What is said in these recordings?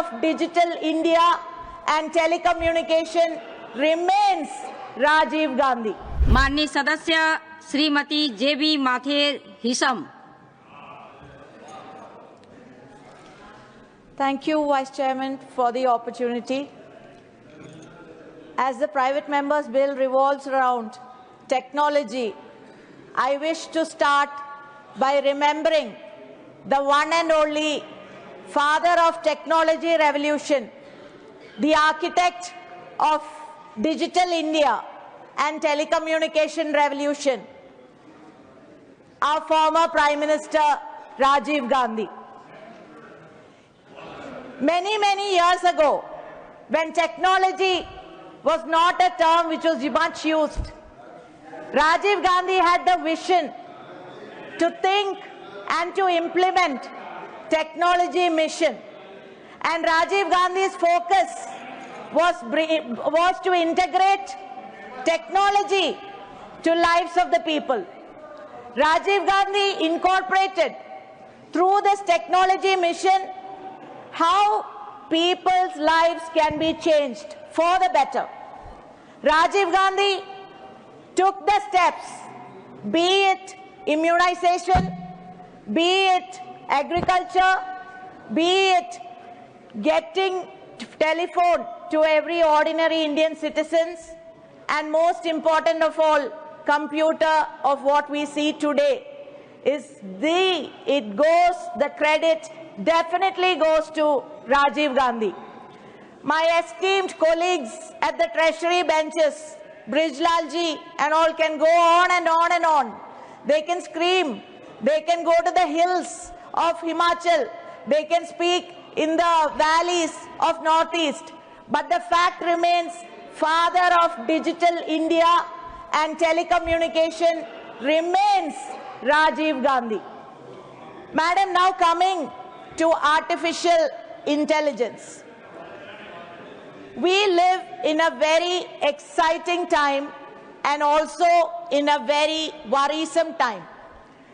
of digital India and telecommunication remains Rajiv Gandhi. माननीय सदस्य श्रीमती जेबी माथेर हिसम। Thank you, Vice Chairman, for the opportunity. As the private members bill revolves around technology, I wish to start by remembering the one and only father of technology revolution, the architect of digital India and telecommunication revolution, our former Prime Minister Rajiv Gandhi. Many years ago, when technology was not a term which was much used, Rajiv Gandhi had the vision to think and to implement technology mission. And Rajiv Gandhi's focus was to integrate technology to lives of the people. Rajiv Gandhi incorporated through this technology mission how people's lives can be changed for the better. Rajiv Gandhi took the steps, be it immunization, be it agriculture, be it getting telephone to every ordinary Indian citizens, and most important of all, computer of what we see today the credit definitely goes to Rajiv Gandhi. My esteemed colleagues at the treasury benches, Brijlal ji and all, can go on and on and on. They can scream, they can go to the hills of Himachal, they can speak in the valleys of Northeast, but the fact remains, father of digital India and telecommunication remains Rajiv Gandhi. Madam, now coming to artificial intelligence. We live in a very exciting time and also in a very worrisome time.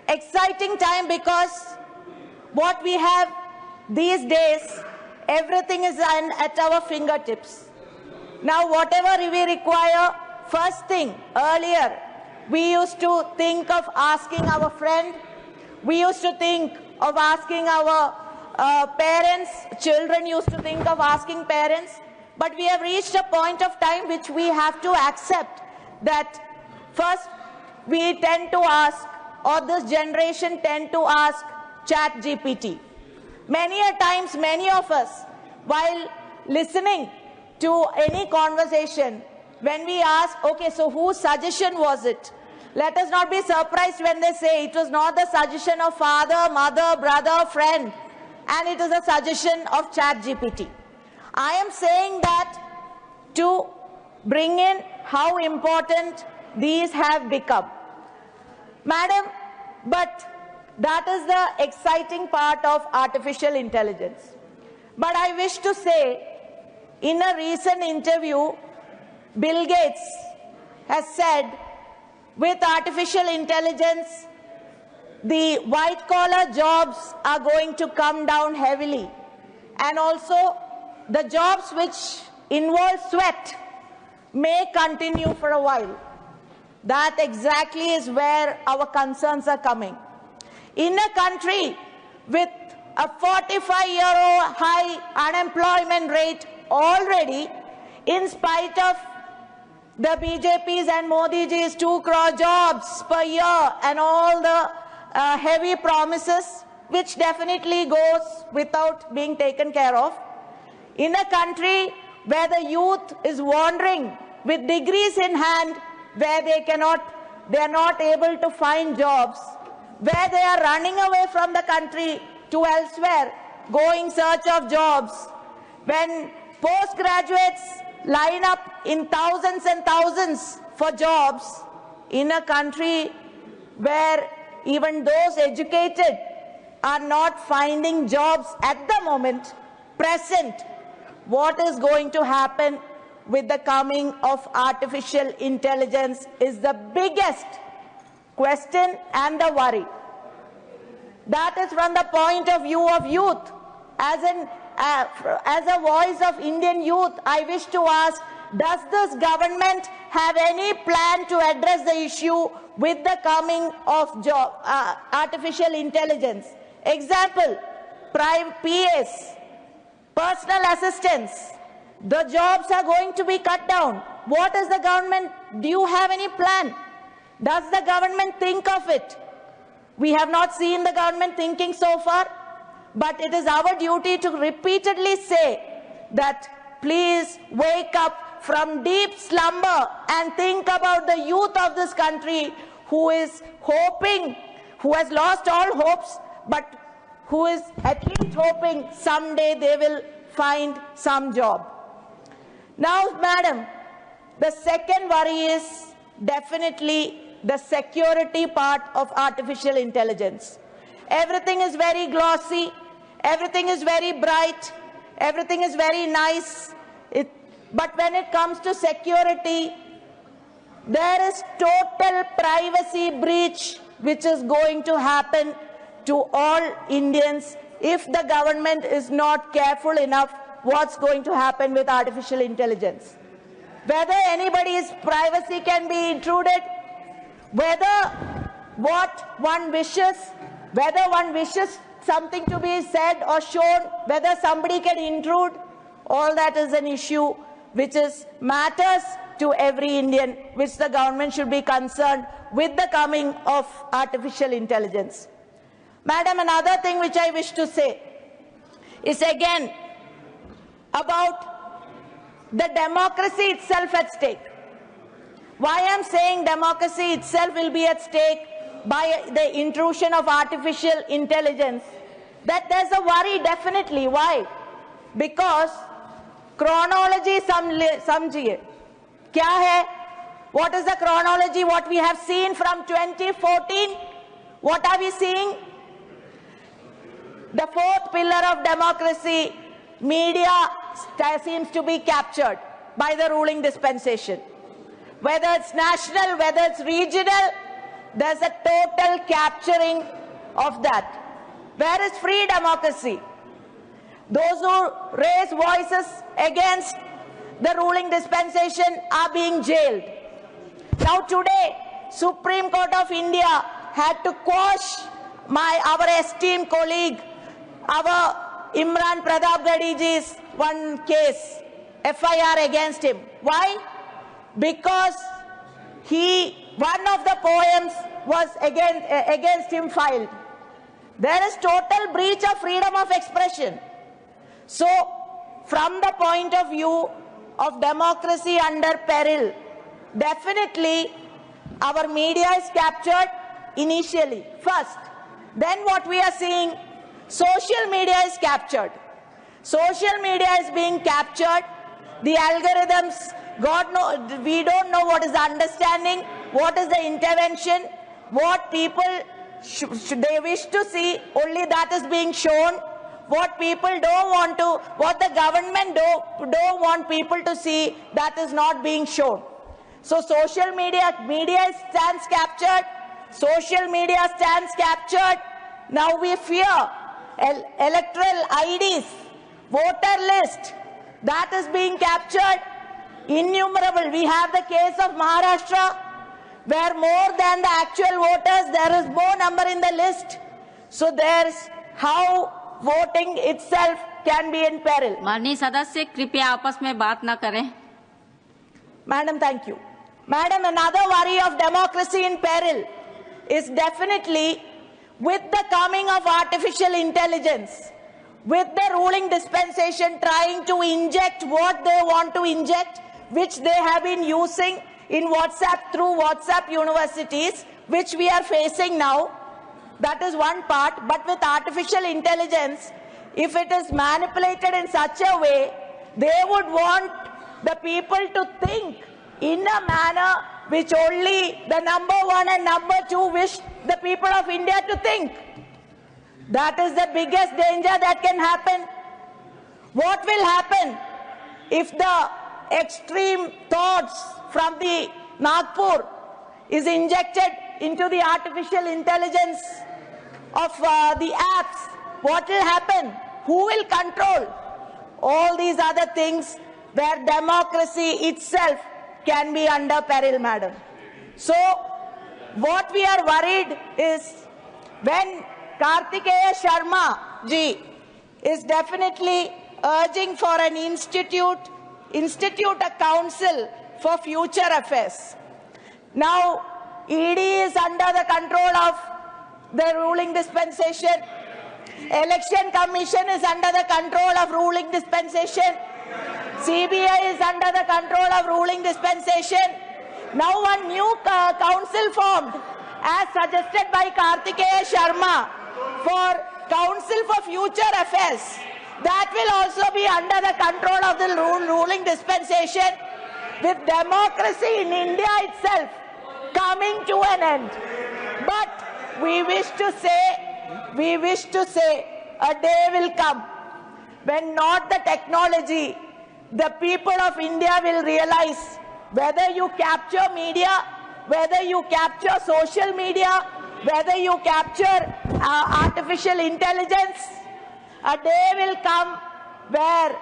Exciting time because what we have these days, everything is at our fingertips. Now, whatever we require, first thing, earlier, we used to think of asking our friend, we used to think of asking our parents, children used to think of asking parents, but we have reached a point of time which we have to accept that first we tend to ask, or this generation tend to ask ChatGPT. Many a times, many of us, while listening to any conversation, when we ask, okay, so whose suggestion was it? Let us not be surprised when they say it was not the suggestion of father, mother, brother, friend, and it is a suggestion of ChatGPT. I am saying that to bring in how important these have become. Madam, but that is the exciting part of artificial intelligence. But I wish to say, in a recent interview, Bill Gates has said, with artificial intelligence, the white-collar jobs are going to come down heavily. And also, the jobs which involve sweat may continue for a while. That exactly is where our concerns are coming. In a country with a 45-year-old high unemployment rate already, in spite of the BJP's and Modi ji's 2 crore jobs per year and all the heavy promises, which definitely goes without being taken care of. In a country where the youth is wandering with degrees in hand, where they are not able to find jobs, where they are running away from the country to elsewhere, going search of jobs, when postgraduates line up in thousands and thousands for jobs, in a country where even those educated are not finding jobs at the moment, present, what is going to happen with the coming of artificial intelligence is the biggest question and the worry. That is from the point of view of youth. As in, as a voice of Indian youth, I wish to ask, does this government have any plan to address the issue with the coming of artificial intelligence? Example, private PAs, personal assistants, the jobs are going to be cut down. What is the government? Do you have any plan? Does the government think of it? We have not seen the government thinking so far, but it is our duty to repeatedly say that please wake up from deep slumber and think about the youth of this country who is hoping, who has lost all hopes, but who is at least hoping someday they will find some job. Now, madam, the second worry is definitely the security part of artificial intelligence. Everything is very glossy, everything is very bright, everything is very nice. But when it comes to security, there is total privacy breach which is going to happen to all Indians if the government is not careful enough what's going to happen with artificial intelligence. Whether anybody's privacy can be intruded, whether one wishes something to be said or shown, whether somebody can intrude, all that is an issue which matters to every Indian, which the government should be concerned with the coming of artificial intelligence. Madam, another thing which I wish to say is again about the democracy itself at stake. Why I am saying democracy itself will be at stake by the intrusion of artificial intelligence, that there's a worry definitely. Why? Because chronology samjhiye. Kya hai? What is the chronology? What we have seen from 2014? What are we seeing? The fourth pillar of democracy, media seems to be captured by the ruling dispensation. Whether it's national, whether it's regional, there's a total capturing of that. Where is free democracy? Those who raise voices against the ruling dispensation are being jailed. Now today, Supreme Court of India had to quash our esteemed colleague, our Imran Pratap Gadiji's one case, FIR against him. Why? Because one of the poems was against him filed. There is total breach of freedom of expression. So, from the point of view of democracy under peril, definitely our media is captured initially, first. Then what we are seeing, social media is captured. Social media is being captured. The algorithms, God knows, we don't know what is the understanding, what is the intervention, what people they wish to see, only that is being shown. What people don't want to, what the government don't want people to see, that is not being shown. So social media stands captured. Social media stands captured. Now we fear electoral IDs, voter list, that is being captured. Innumerable. We have the case of Maharashtra, where more than the actual voters, there is more number in the list. So there's how voting itself can be in peril. माननीय सदस्य कृपया आपस में बात न करें. Madam, thank you. Madam, another worry of democracy in peril is definitely with the coming of artificial intelligence, with the ruling dispensation trying to inject what they want to inject, which they have been using in WhatsApp through WhatsApp universities, which we are facing now. That is one part. But with artificial intelligence, if it is manipulated in such a way, they would want the people to think in a manner which only the number one and number two wish the people of India to think. That is the biggest danger that can happen. What will happen if the extreme thoughts from the Nagpur is injected into the artificial intelligence of the apps? What will happen? Who will control? all these other things where democracy itself can be under peril, madam. So, what we are worried is when Kartikeya Sharma ji is definitely urging for an institute a council for future affairs. Now, ED is under the control of the ruling dispensation. Election Commission is under the control of ruling dispensation. CBI is under the control of ruling dispensation. Now one new council formed as suggested by Kartikeya Sharma for Council for Future Affairs. That will also be under the control of the ruling dispensation, with democracy in India itself coming to an end. But we wish to say a day will come when not the technology, the people of India will realize whether you capture media, whether you capture social media, whether you capture artificial intelligence, a day will come where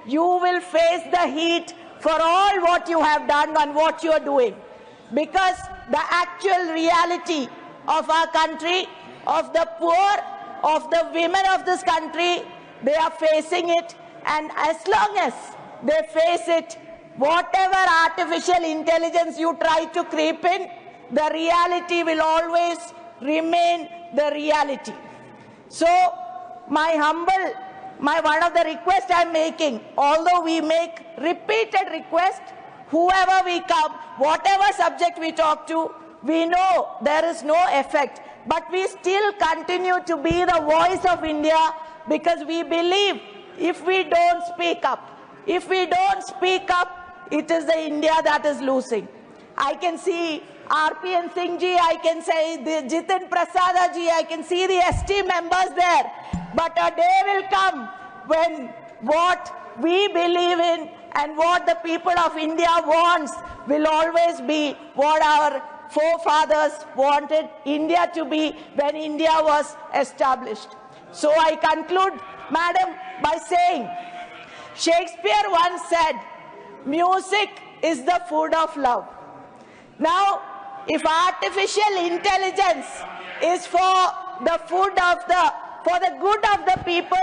you will face the heat for all what you have done and what you are doing. Because the actual reality of our country, of the poor, of the women of this country, they are facing it, and as long as they face it, whatever artificial intelligence you try to creep in, the reality will always remain the reality. So, one of the requests I am making, although we make repeated requests, whoever we come, whatever subject we talk to, we know there is no effect. But we still continue to be the voice of India, because we believe if we don't speak up, it is the India that is losing. I can see RPN Singh ji, I can say the Jitin Prasada ji, I can see the ST members there. But a day will come when what we believe in and what the people of India wants will always be what our forefathers wanted India to be when India was established. So I conclude, madam, by saying, Shakespeare once said, music is the food of love. Now, if artificial intelligence is for the good of the people,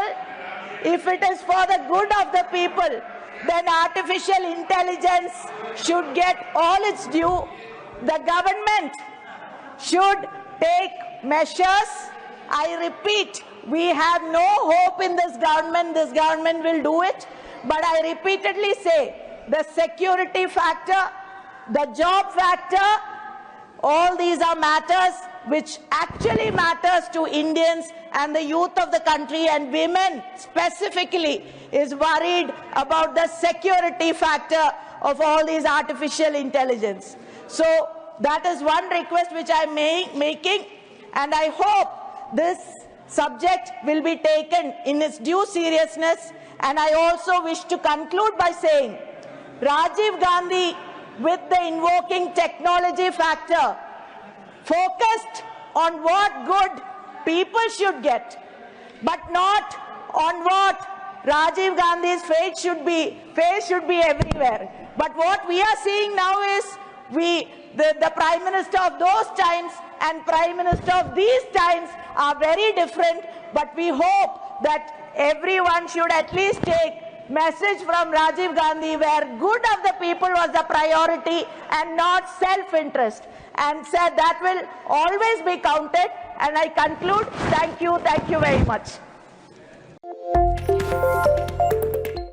if it is for the good of the people, then artificial intelligence should get all its due. The government should take measures. I repeat, we have no hope in this government. This government will do it. But I repeatedly say, the security factor, the job factor, all these are matters which actually matters to Indians and the youth of the country, and women specifically is worried about the security factor of all these artificial intelligence. So that is one request which I am making, and I hope this subject will be taken in its due seriousness. And I also wish to conclude by saying, Rajiv Gandhi, with the invoking technology factor, focused on what good people should get, but not on what Rajiv Gandhi's face should be everywhere. But what we are seeing now is the Prime Minister of those times and Prime Minister of these times are very different, but we hope that everyone should at least take message from Rajiv Gandhi where good of the people was the priority and not self-interest, and said that will always be counted. And I conclude, thank you very much.